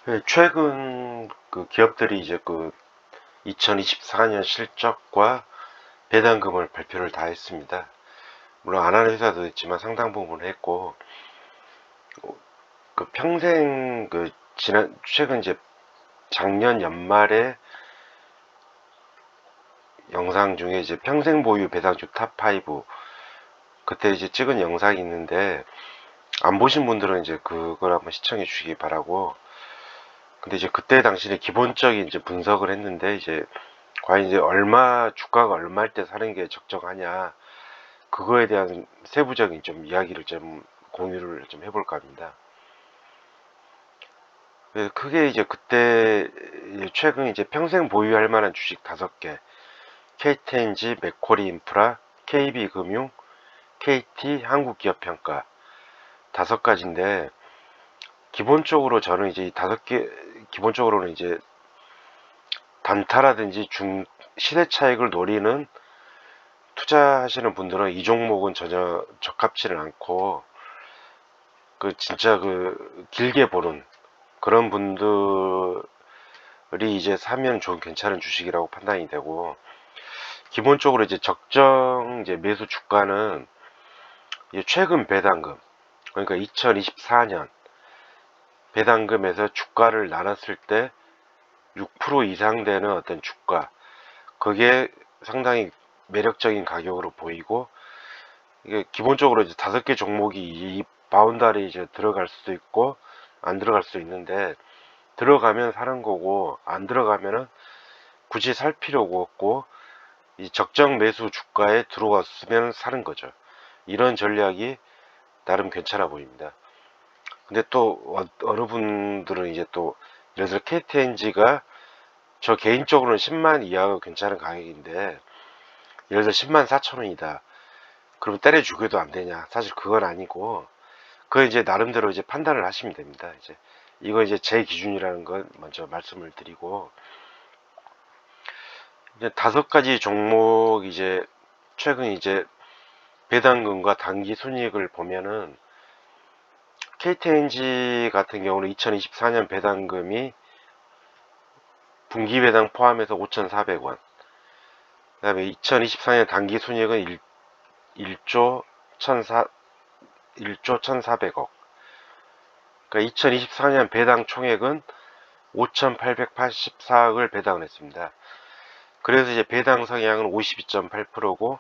네, 최근 그 기업들이 이제 그 2024년 실적과 배당금을 발표를 다 했습니다. 물론 안 하는 회사도 있지만 상당 부분 했고, 그 평생 그 최근 이제 작년 연말에 영상 중에 이제 평생 보유 배당주 탑 5 그때 이제 찍은 영상이 있는데, 안 보신 분들은 이제 그걸 한번 시청해 주시기 바라고. 근데 이제 그때 당시에 기본적인 이제 분석을 했는데, 이제 과연 이제 주가가 얼마일 때 사는 게 적정하냐, 그거에 대한 세부적인 좀 이야기를 좀 공유를 좀 해볼까 합니다. 크게 이제 그때 최근 이제 평생 보유할 만한 주식 5개, KTNG, 맥쿼리 인프라, KB금융, KT 한국기업평가 5가지인데, 기본적으로 저는 이제 이 5개, 기본적으로는 이제 단타라든지 시대 차익을 노리는 투자하시는 분들은 이 종목은 전혀 적합치는 않고, 그 진짜 그 길게 보는 그런 분들이 이제 사면 좋은 괜찮은 주식이라고 판단이 되고, 기본적으로 이제 적정 이제 매수 주가는 이제 최근 배당금, 그러니까 2024년 배당금에서 주가를 나눴을 때 6% 이상 되는 어떤 주가, 그게 상당히 매력적인 가격으로 보이고, 이게 기본적으로 이제 5개 종목이 이 바운다리에 이제 들어갈 수도 있고 안 들어갈 수도 있는데, 들어가면 사는 거고 안 들어가면은 굳이 살 필요가 없고, 이 적정 매수 주가에 들어왔으면 사는 거죠. 이런 전략이 나름 괜찮아 보입니다. 근데 또 어느 분들은 이제 또 예를 들어 KTNG가 저 개인적으로는 10만 이하가 괜찮은 가격인데, 예를 들어 10만 4천 원이다. 그럼 때려 죽여도 안 되냐? 사실 그건 아니고, 그건 이제 나름대로 이제 판단을 하시면 됩니다. 이거 이제 제 기준이라는 건 먼저 말씀을 드리고, 이제 5가지 종목 이제 최근 이제 배당금과 단기 순이익을 보면은, KTNG 같은 경우는 2024년 배당금이 분기 배당 포함해서 5,400원. 그 다음에 2024년 단기 순이익은 1조 1,400억. 그러니까 2024년 배당 총액은 5,884억을 배당을 했습니다. 그래서 이제 배당 성향은 52.8%고,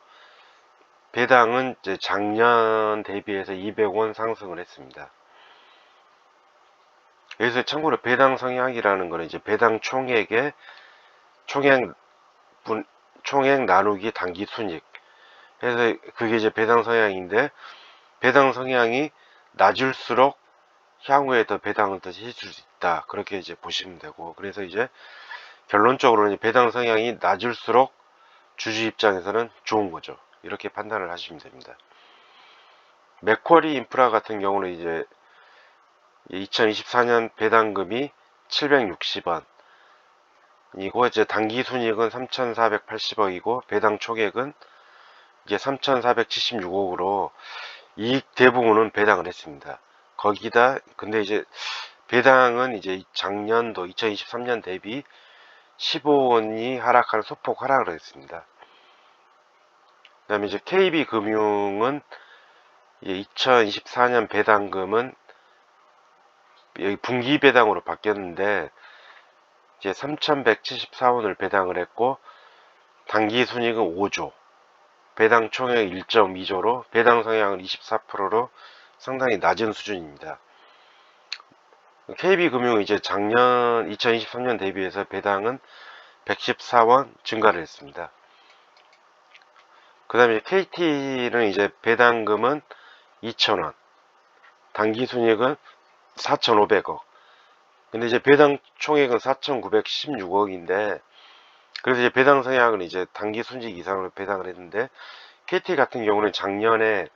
배당은 이제 작년 대비해서 200원 상승을 했습니다. 여기서 참고로 배당 성향이라는 거는 이제 배당 총액의 총액 총액 나누기 단기 순익. 그래서 그게 이제 배당 성향인데, 배당 성향이 낮을수록 향후에 더 배당을 더 해줄 수 있다. 그렇게 이제 보시면 되고, 그래서 이제 결론적으로는 배당 성향이 낮을수록 주주 입장에서는 좋은 거죠. 이렇게 판단을 하시면 됩니다. 맥쿼리 인프라 같은 경우는 이제 2024년 배당금이 760원, 이고 이제 단기 순이익은 3,480억이고, 배당 총액은 이제 3,476억으로 이익 대부분은 배당을 했습니다. 거기다 근데 이제 배당은 이제 작년도 2023년 대비 15원이 하락하는 소폭 하락을 했습니다. 그 다음에 이제 KB금융은 2024년 배당금은 여기 분기 배당으로 바뀌었는데, 이제 3,174원을 배당을 했고, 단기 순이익은 5조, 배당 총액 1.2조로 배당 성향은 24%로 상당히 낮은 수준입니다. KB금융은 이제 작년 2023년 대비해서 배당은 114원 증가를 했습니다. 그 다음에 KT는 이제 배당금은 2,000원, 단기 순이익은 4,500억. 근데 이제 배당 총액은 4,916억인데, 그래서 이제 배당 성향은 이제 단기 순이익 이상으로 배당을 했는데, KT 같은 경우는 작년에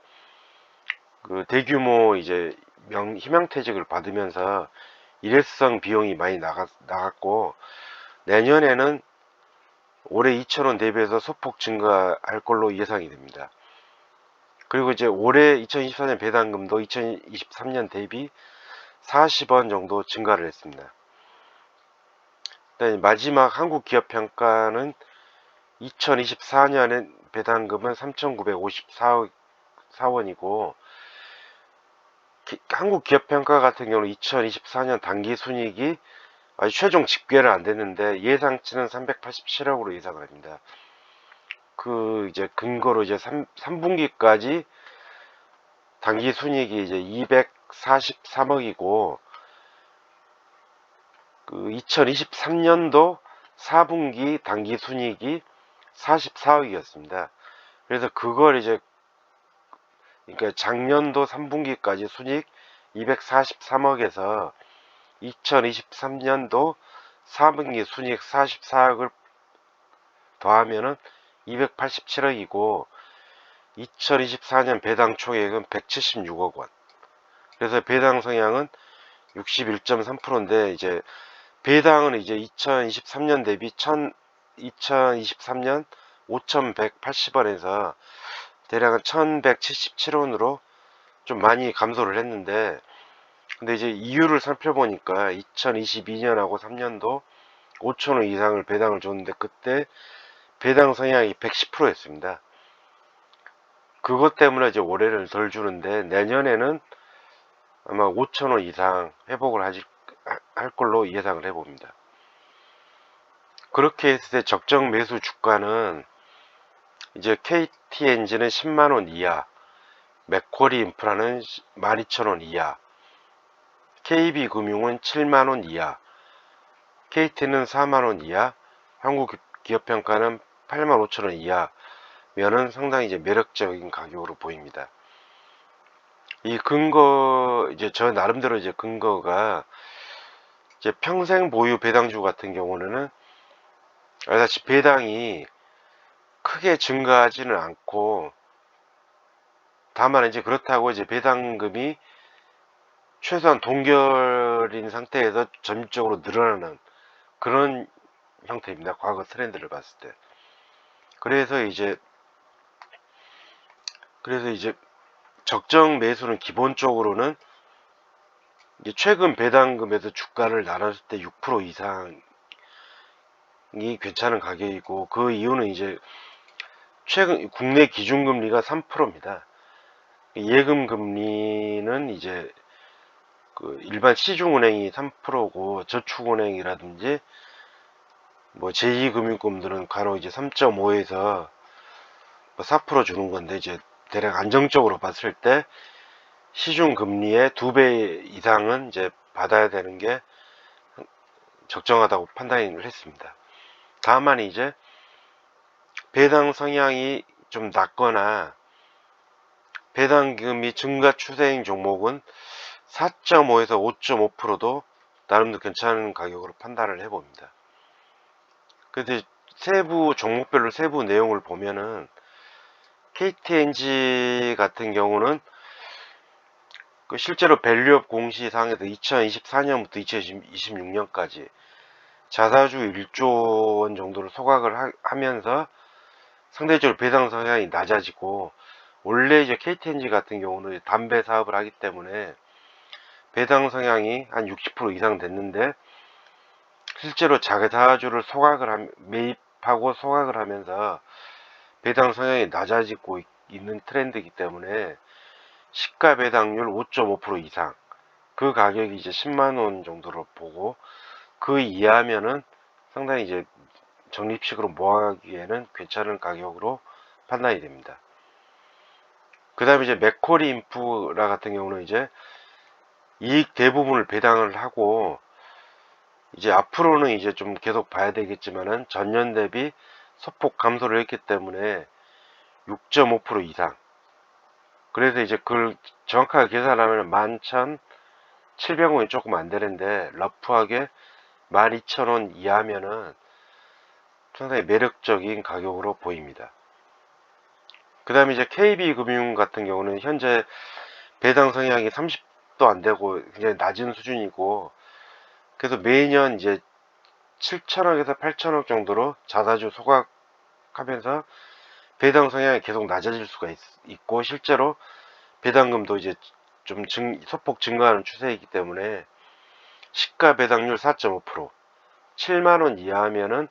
그 대규모 이제 희망퇴직을 받으면서 일회성 비용이 많이 나갔고, 내년에는 올해 2,000원 대비해서 소폭 증가할 걸로 예상이 됩니다. 그리고 이제 올해 2024년 배당금도 2023년 대비 40원 정도 증가를 했습니다. 그다음에 마지막 한국기업평가는 2024년엔 배당금은 3,954억 원이고, 한국기업평가 같은 경우는 2024년 당기순이익이 아직 최종 집계는 안 됐는데 예상치는 387억으로 예상을 합니다. 그 이제 근거로 이제 3분기까지 당기순이익이 이제 243억이고, 그 2023년도 4분기 당기순이익이 44억이었습니다. 그래서 그걸 이제, 그러니까 작년도 3분기까지 순이익 243억에서 2023년도 4분기 순이익 44억을 더하면은 287억이고, 2024년 배당 총액은 176억 원. 그래서 배당 성향은 61.3%인데, 이제 배당은 이제 2023년 대비 2023년 5,180원에서 대략 1,177원으로 좀 많이 감소를 했는데, 근데 이제 이유를 살펴보니까 2022년하고 3년도 5,000원 이상을 배당을 줬는데 그때 배당 성향이 110%였습니다. 그것 때문에 이제 올해를 덜 주는데 내년에는 아마 5,000원 이상 회복을 할 걸로 예상을 해봅니다. 그렇게 했을 때 적정 매수 주가는 이제 KT 엔진은 10만원 이하, 맥쿼리 인프라는 12,000원 이하, KB금융은 7만원 이하, KT는 4만원 이하, 한국기업평가는 85,000원 이하면은 상당히 이제 매력적인 가격으로 보입니다. 이 근거, 이제 저 나름대로 이제 근거가 이제 평생 보유 배당주 같은 경우는 알다시피 배당이 크게 증가하지는 않고, 다만 이제 그렇다고 이제 배당금이 최소한 동결인 상태에서 점진적으로 늘어나는 그런 형태입니다. 과거 트렌드를 봤을 때. 그래서 이제 적정 매수는 기본적으로는 이제 최근 배당금에서 주가를 나눴을 때 6% 이상이 괜찮은 가격이고, 그 이유는 이제 최근 국내 기준금리가 3%입니다. 예금 금리는 이제 그 일반 시중은행이 3%고 저축은행이라든지 뭐 제2금융권들은 간혹 이제 3.5에서 4% 주는 건데, 이제 대략 안정적으로 봤을 때 시중 금리의 2배 이상은 이제 받아야 되는 게 적정하다고 판단을 했습니다. 다만 이제 배당 성향이 좀 낮거나 배당금이 증가 추세인 종목은 4.5에서 5.5%도 나름대로 괜찮은 가격으로 판단을 해봅니다. 근데 세부 종목별로 세부 내용을 보면은 KTNG 같은 경우는 그 실제로 밸류업 공시상에서 2024년부터 2026년까지 자사주 1조 원 정도를 소각을 하면서 상대적으로 배당 성향이 낮아지고, 원래 이제 KTNG 같은 경우는 담배 사업을 하기 때문에 배당 성향이 한 60% 이상 됐는데, 실제로 자사주를 매입하고 소각을 하면서 배당 성향이 낮아지고 있는 트렌드이기 때문에 시가 배당률 5.5% 이상, 그 가격이 이제 10만원 정도로 보고, 그 이하면은 상당히 이제 적립식으로 모아가기에는 괜찮은 가격으로 판단이 됩니다. 그 다음에 이제 맥쿼리 인프라 같은 경우는 이제 이익 대부분을 배당을 하고, 이제 앞으로는 이제 좀 계속 봐야 되겠지만은 전년 대비 소폭 감소를 했기 때문에 6.5% 이상. 그래서 이제 그걸 정확하게 계산하면 11,700원이 조금 안 되는데, 러프하게 12,000원 이하면은 상당히 매력적인 가격으로 보입니다. 그 다음에 이제 KB금융 같은 경우는 현재 배당 성향이 30도 안 되고 굉장히 낮은 수준이고, 그래서 매년 이제 7천억에서 8천억 정도로 자사주 소각하면서 배당 성향이 계속 낮아질 수가 있고, 실제로 배당금도 이제 좀 소폭 증가하는 추세이기 때문에 시가 배당률 4.5%, 7만원 이하면은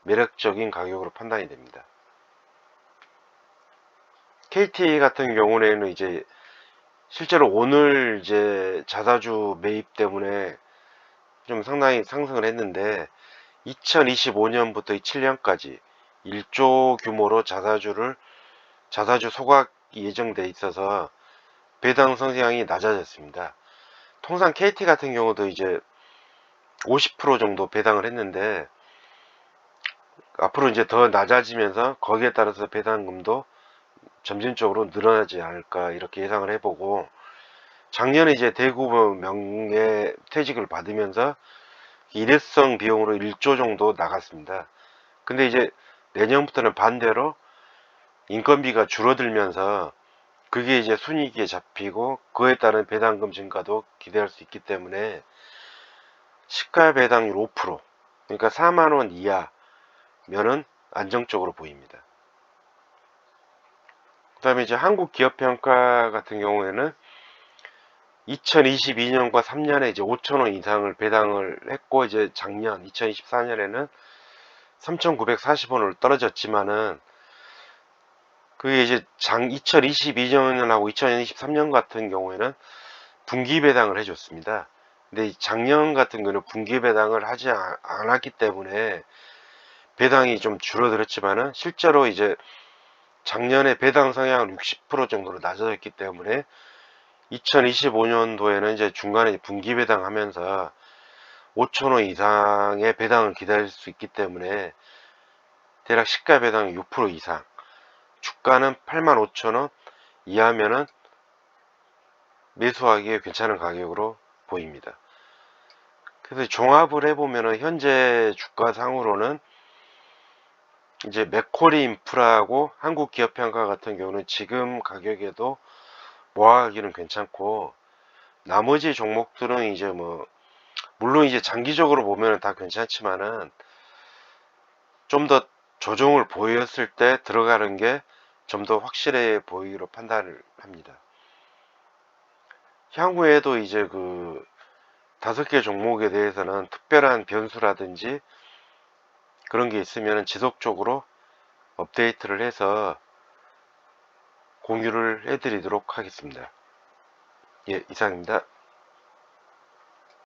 매력적인 가격으로 판단이 됩니다. KT 같은 경우에는 이제 실제로 오늘 이제 자사주 매입 때문에 좀 상당히 상승을 했는데 2025년부터 7년까지 1조 규모로 자사주 소각이 예정돼 있어서 배당 성장이 낮아졌습니다. 통상 KT 같은 경우도 이제 50% 정도 배당을 했는데 앞으로 이제 더 낮아지면서 거기에 따라서 배당금도 점진적으로 늘어나지 않을까 이렇게 예상을 해보고, 작년에 이제 대구 명예퇴직을 받으면서 일회성 비용으로 1조 정도 나갔습니다. 근데 이제 내년부터는 반대로 인건비가 줄어들면서 그게 이제 순이익에 잡히고 그에 따른 배당금 증가도 기대할 수 있기 때문에 시가 배당률 5%, 그러니까 4만원 이하면은 안정적으로 보입니다. 그 다음에 이제 한국기업평가 같은 경우에는 2022년과 3년에 이제 5천원 이상을 배당을 했고, 이제 작년 2024년에는 3,940원으로 떨어졌지만은 그게 이제 2022년하고 2023년 같은 경우에는 분기 배당을 해줬습니다. 근데 작년 같은 경우는 분기 배당을 하지 않았기 때문에 배당이 좀 줄어들었지만은 실제로 이제 작년에 배당 성향은 60% 정도로 낮아졌기 때문에 2025년도에는 이제 중간에 분기 배당하면서 5천원 이상의 배당을 기다릴 수 있기 때문에 대략 시가 배당 6% 이상, 주가는 85,000원 이하면은 매수하기에 괜찮은 가격으로 보입니다. 그래서 종합을 해보면은 현재 주가상으로는 이제 맥쿼리 인프라하고 한국기업평가 같은 경우는 지금 가격에도 모아가기는 괜찮고, 나머지 종목들은 이제 뭐 물론 이제 장기적으로 보면 다 괜찮지만은 좀 더 조정을 보였을 때 들어가는 게 좀 더 확실해 보이기로 판단을 합니다. 향후에도 이제 그 5개 종목에 대해서는 특별한 변수라든지 그런 게 있으면 지속적으로 업데이트를 해서 공유를 해드리도록 하겠습니다. 예, 이상입니다.